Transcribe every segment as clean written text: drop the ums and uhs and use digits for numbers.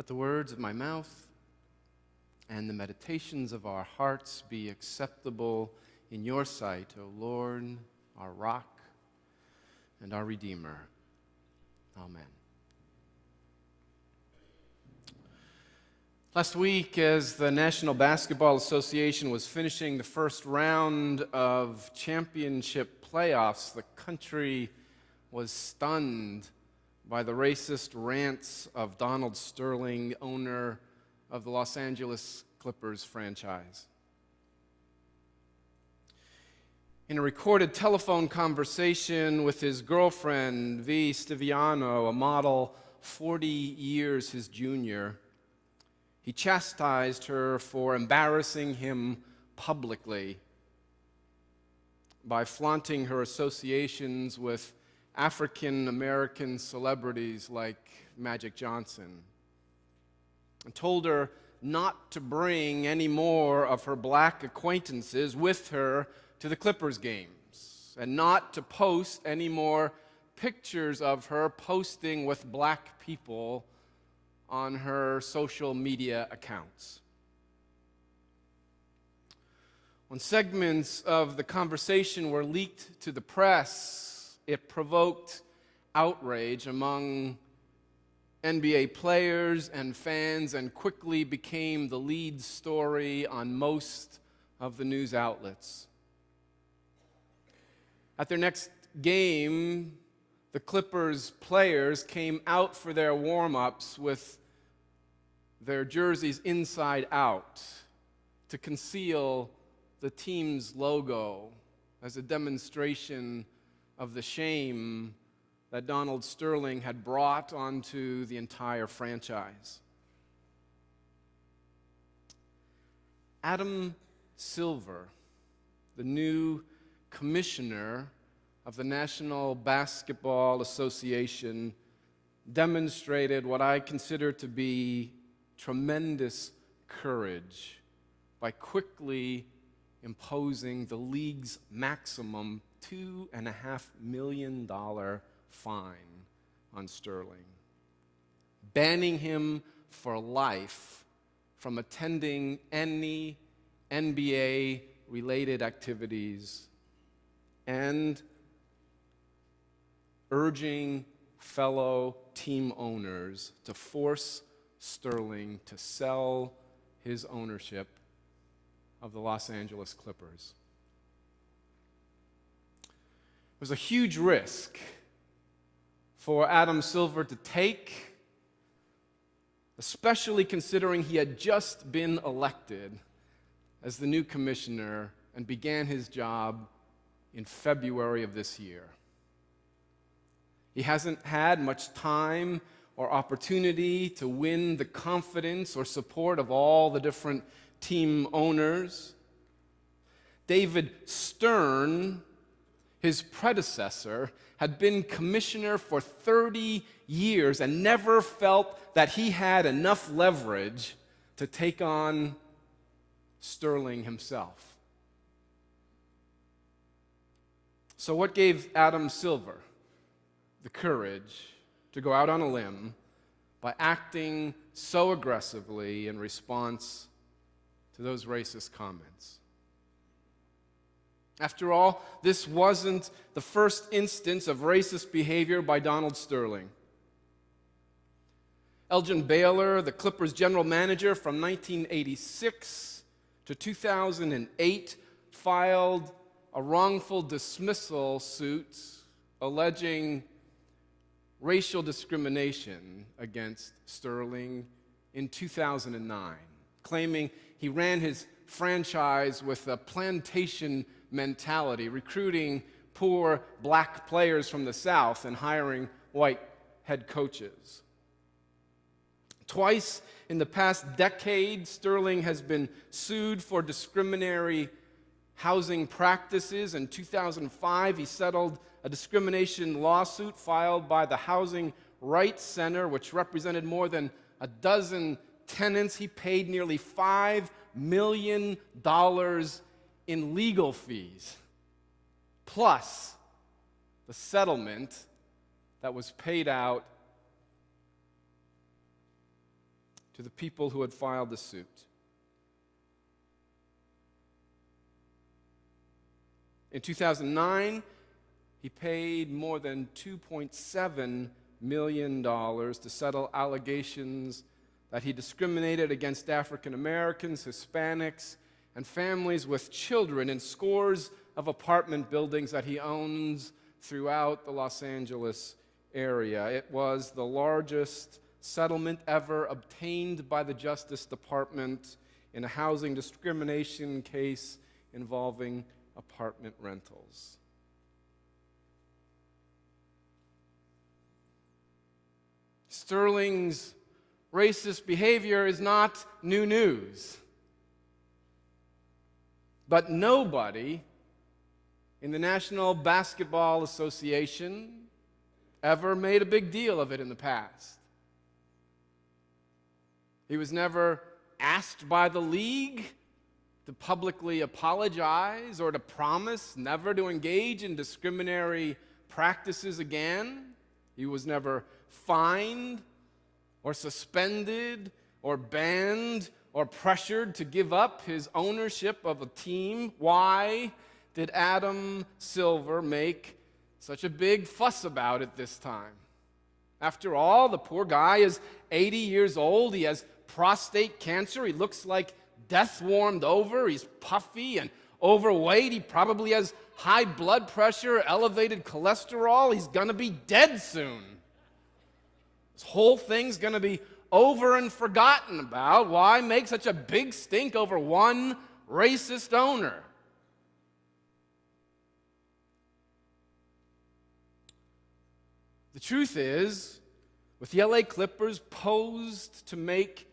Let the words of my mouth and the meditations of our hearts be acceptable in your sight, O Lord, our rock and our Redeemer. Amen. Last week, as the National Basketball Association was finishing the first round of championship playoffs, the country was stunned by the racist rants of Donald Sterling, owner of the Los Angeles Clippers franchise. In a recorded telephone conversation with his girlfriend, V. Stiviano, a model 40 years his junior, he chastised her for embarrassing him publicly by flaunting her associations with African-American celebrities like Magic Johnson, and told her not to bring any more of her black acquaintances with her to the Clippers games, and not to post any more pictures of her posting with black people on her social media accounts. When segments of the conversation were leaked to the press, it provoked outrage among NBA players and fans and quickly became the lead story on most of the news outlets. At their next game, the Clippers players came out for their warm-ups with their jerseys inside out to conceal the team's logo as a demonstration of the shame that Donald Sterling had brought onto the entire franchise. Adam Silver, the new commissioner of the National Basketball Association, demonstrated what I consider to be tremendous courage by quickly imposing the league's maximum $2.5 million fine on Sterling, banning him for life from attending any NBA-related activities, and urging fellow team owners to force Sterling to sell his ownership of the Los Angeles Clippers. It was a huge risk for Adam Silver to take, especially considering he had just been elected as the new commissioner and began his job in February of this year. He hasn't had much time or opportunity to win the confidence or support of all the different team owners. David Stern, his predecessor, had been commissioner for 30 years and never felt that he had enough leverage to take on Sterling himself. So what gave Adam Silver the courage to go out on a limb by acting so aggressively in response to those racist comments? After all, this wasn't the first instance of racist behavior by Donald Sterling. Elgin Baylor, the Clippers general manager from 1986 to 2008, filed a wrongful dismissal suit alleging racial discrimination against Sterling in 2009, claiming he ran his franchise with a plantation mentality, recruiting poor black players from the South and hiring white head coaches. Twice in the past decade, Sterling has been sued for discriminatory housing practices. In 2005, he settled a discrimination lawsuit filed by the Housing Rights Center, which represented more than a dozen tenants. He paid nearly $5 million in legal fees, plus the settlement that was paid out to the people who had filed the suit. In 2009, he paid more than $2.7 million to settle allegations that he discriminated against African Americans, Hispanics, and families with children in scores of apartment buildings that he owns throughout the Los Angeles area. It was the largest settlement ever obtained by the Justice Department in a housing discrimination case involving apartment rentals. Sterling's racist behavior is not new news. But nobody in the National Basketball Association ever made a big deal of it in the past. He was never asked by the league to publicly apologize or to promise never to engage in discriminatory practices again. He was never fined or suspended or banned or pressured to give up his ownership of a team. Why did Adam Silver make such a big fuss about it this time? After all, the poor guy is 80 years old. He has prostate cancer. He looks like death warmed over. He's puffy and overweight. He probably has high blood pressure, elevated cholesterol. He's going to be dead soon. This whole thing's going to be over and forgotten about. Why make such a big stink over one racist owner? The truth is, with the LA Clippers posed to make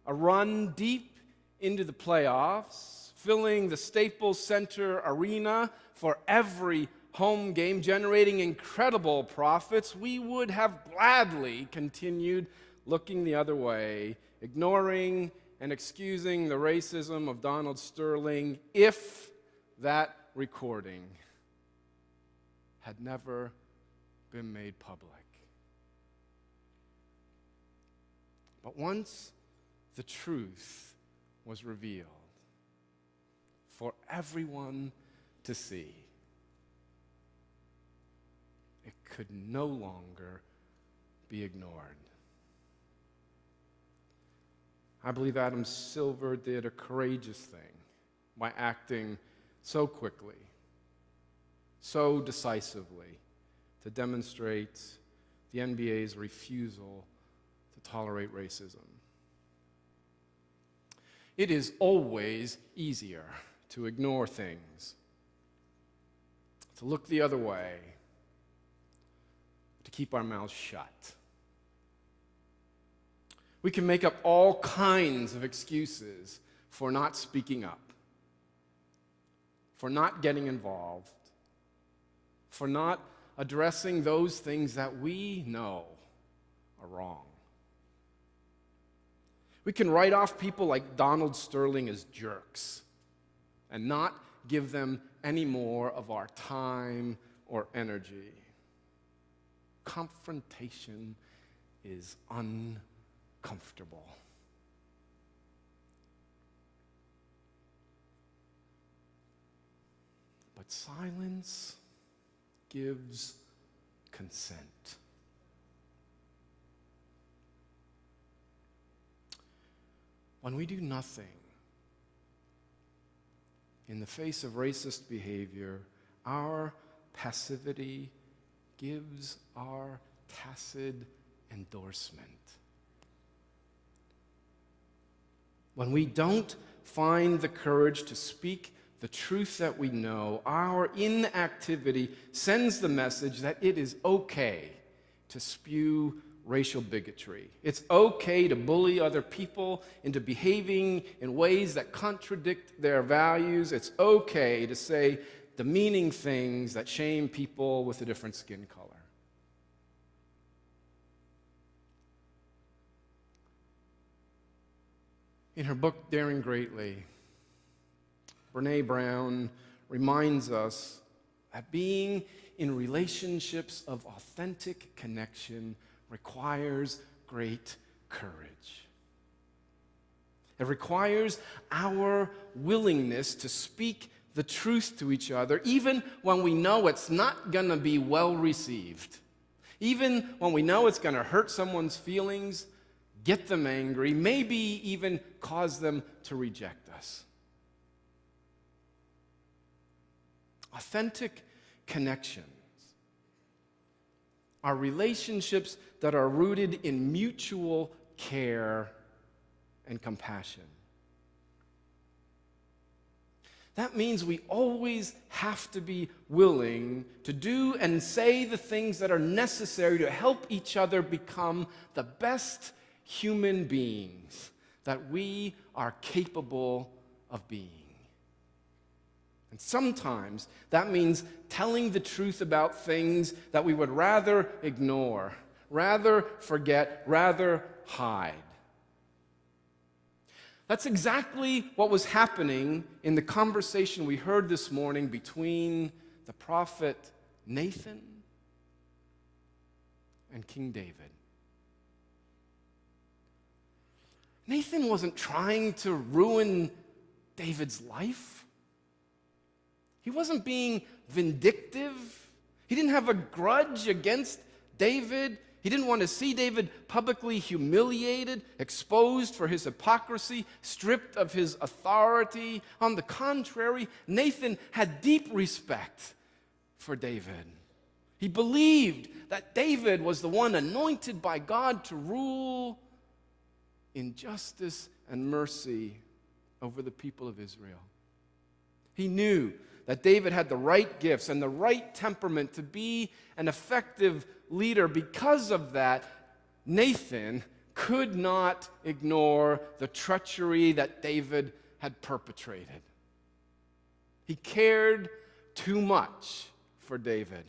a run deep into the playoffs, filling the Staples Center arena for every home game, generating incredible profits, we would have gladly continued looking the other way, ignoring and excusing the racism of Donald Sterling if that recording had never been made public. But once the truth was revealed for everyone to see, it could no longer be ignored. I believe Adam Silver did a courageous thing by acting so quickly, so decisively, to demonstrate the NBA's refusal to tolerate racism. It is always easier to ignore things, to look the other way, to keep our mouths shut. We can make up all kinds of excuses for not speaking up, for not getting involved, for not addressing those things that we know are wrong. We can write off people like Donald Sterling as jerks and not give them any more of our time or energy. Confrontation is uncomfortable. But silence gives consent. When we do nothing in the face of racist behavior, our passivity gives our tacit endorsement. When we don't find the courage to speak the truth that we know, our inactivity sends the message that it is okay to spew racial bigotry. It's okay to bully other people into behaving in ways that contradict their values. It's okay to say demeaning things that shame people with a different skin color. In her book, Daring Greatly, Brené Brown reminds us that being in relationships of authentic connection requires great courage. It requires our willingness to speak the truth to each other, even when we know it's not going to be well received. Even when we know it's going to hurt someone's feelings, get them angry, maybe even cause them to reject us. Authentic connections are relationships that are rooted in mutual care and compassion. That means we always have to be willing to do and say the things that are necessary to help each other become the best human beings that we are capable of being. And sometimes that means telling the truth about things that we would rather ignore, rather forget, rather hide. That's exactly what was happening in the conversation we heard this morning between the prophet Nathan and King David. Nathan wasn't trying to ruin David's life. He wasn't being vindictive. He didn't have a grudge against David. He didn't want to see David publicly humiliated, exposed for his hypocrisy, stripped of his authority. On the contrary, Nathan had deep respect for David. He believed that David was the one anointed by God to rule in justice and mercy over the people of Israel. He knew that David had the right gifts and the right temperament to be an effective leader. Because of that, Nathan could not ignore the treachery that David had perpetrated. He cared too much for David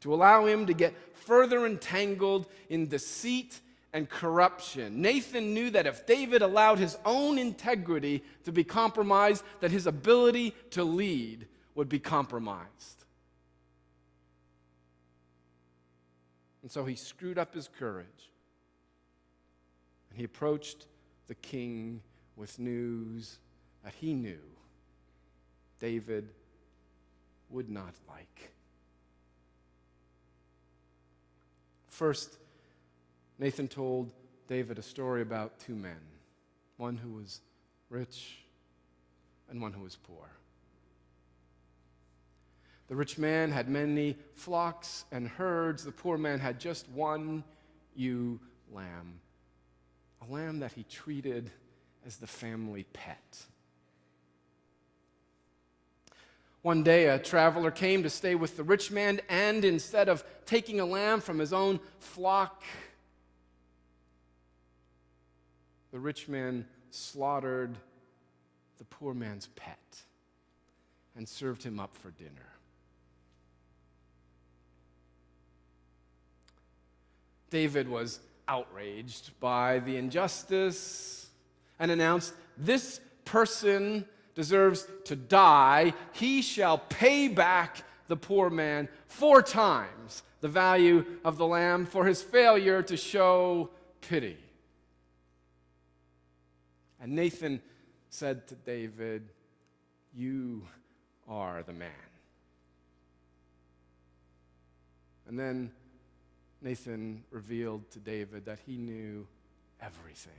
to allow him to get further entangled in deceit and corruption. Nathan knew that if David allowed his own integrity to be compromised, that his ability to lead would be compromised. And so he screwed up his courage. And he approached the king with news that he knew David would not like. First, Nathan told David a story about two men, one who was rich and one who was poor. The rich man had many flocks and herds. The poor man had just one ewe lamb, a lamb that he treated as the family pet. One day, a traveler came to stay with the rich man, and instead of taking a lamb from his own flock, the rich man slaughtered the poor man's pet and served him up for dinner. David was outraged by the injustice and announced, "This person deserves to die. He shall pay back the poor man 4 times the value of the lamb for his failure to show pity." And Nathan said to David, "You are the man." And then Nathan revealed to David that he knew everything.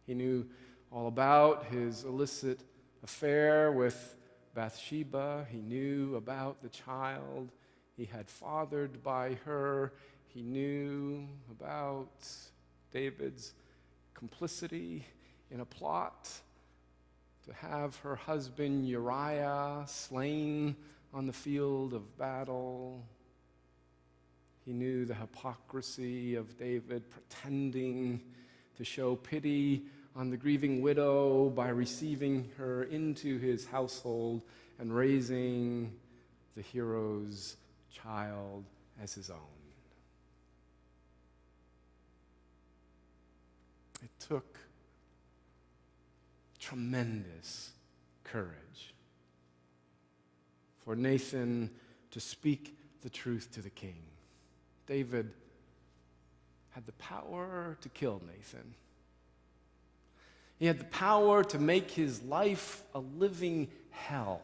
He knew all about his illicit affair with Bathsheba. He knew about the child he had fathered by her. He knew about David's complicity in a plot to have her husband Uriah slain on the field of battle. He knew the hypocrisy of David pretending to show pity on the grieving widow by receiving her into his household and raising the hero's child as his own. It took tremendous courage for Nathan to speak the truth to the king. David had the power to kill Nathan. He had the power to make his life a living hell.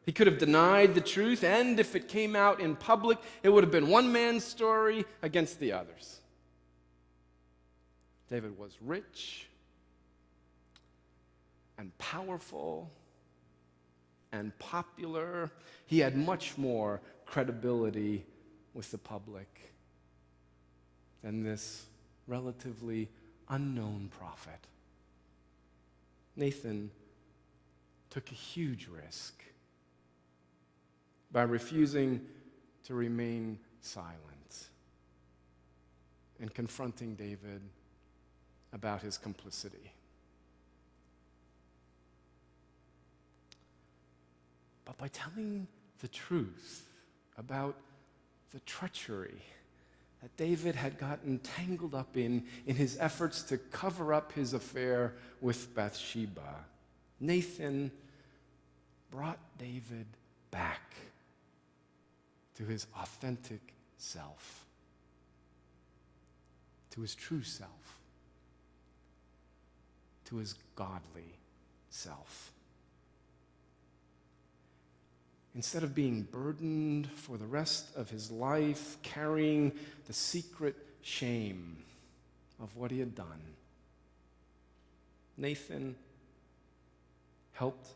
He could have denied the truth, and if it came out in public, it would have been one man's story against the others. David was rich and powerful and popular. He had much more credibility with the public than this relatively unknown prophet. Nathan took a huge risk by refusing to remain silent and confronting David about his complicity. But by telling the truth about the treachery that David had gotten tangled up in his efforts to cover up his affair with Bathsheba, Nathan brought David back to his authentic self, to his true self, to his godly self. Instead of being burdened for the rest of his life, carrying the secret shame of what he had done, Nathan helped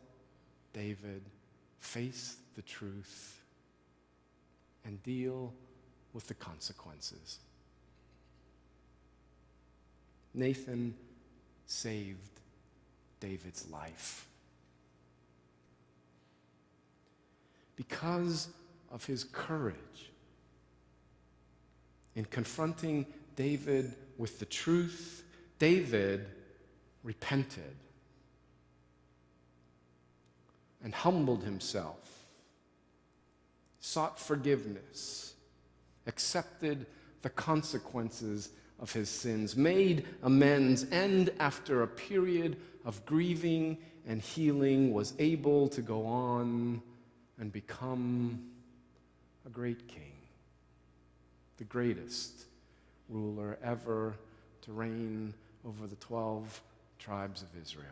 David face the truth and deal with the consequences. Nathan saved David's life. Because of his courage in confronting David with the truth, David repented and humbled himself, sought forgiveness, accepted the consequences of his sins, made amends, and after a period of grieving and healing was able to go on and become a great king, the greatest ruler ever to reign over the 12 tribes of Israel.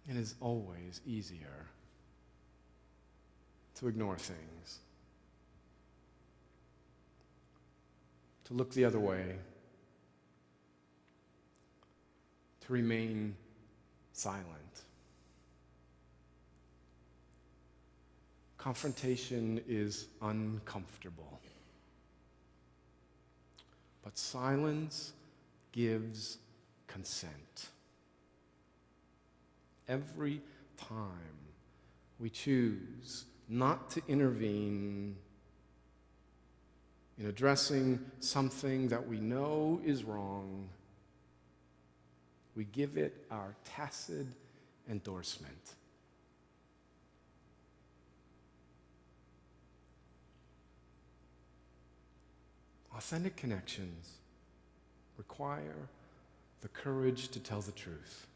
It is always easier to ignore things, to look the other way, to remain silent. Confrontation is uncomfortable, but silence gives consent. Every time we choose not to intervene in addressing something that we know is wrong, we give it our tacit endorsement. Authentic connections require the courage to tell the truth,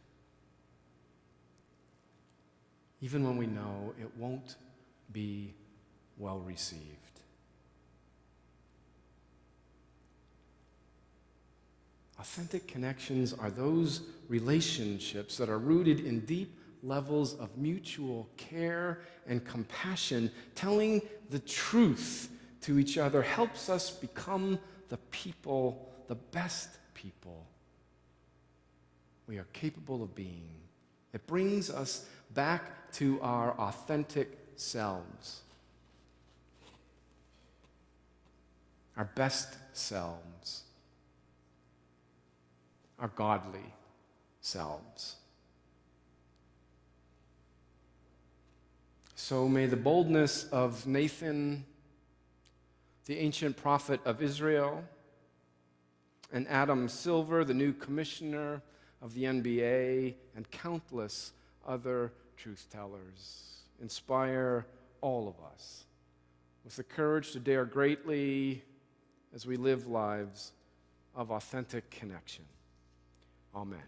even when we know it won't be well received. Authentic connections are those relationships that are rooted in deep levels of mutual care and compassion. Telling the truth to each other helps us become the people, the best people we are capable of being. It brings us back to our authentic selves, our best selves, our godly selves. So may the boldness of Nathan, the ancient prophet of Israel, and Adam Silver, the new commissioner of the NBA, and countless other truth tellers inspire all of us with the courage to dare greatly as we live lives of authentic connection. Amen.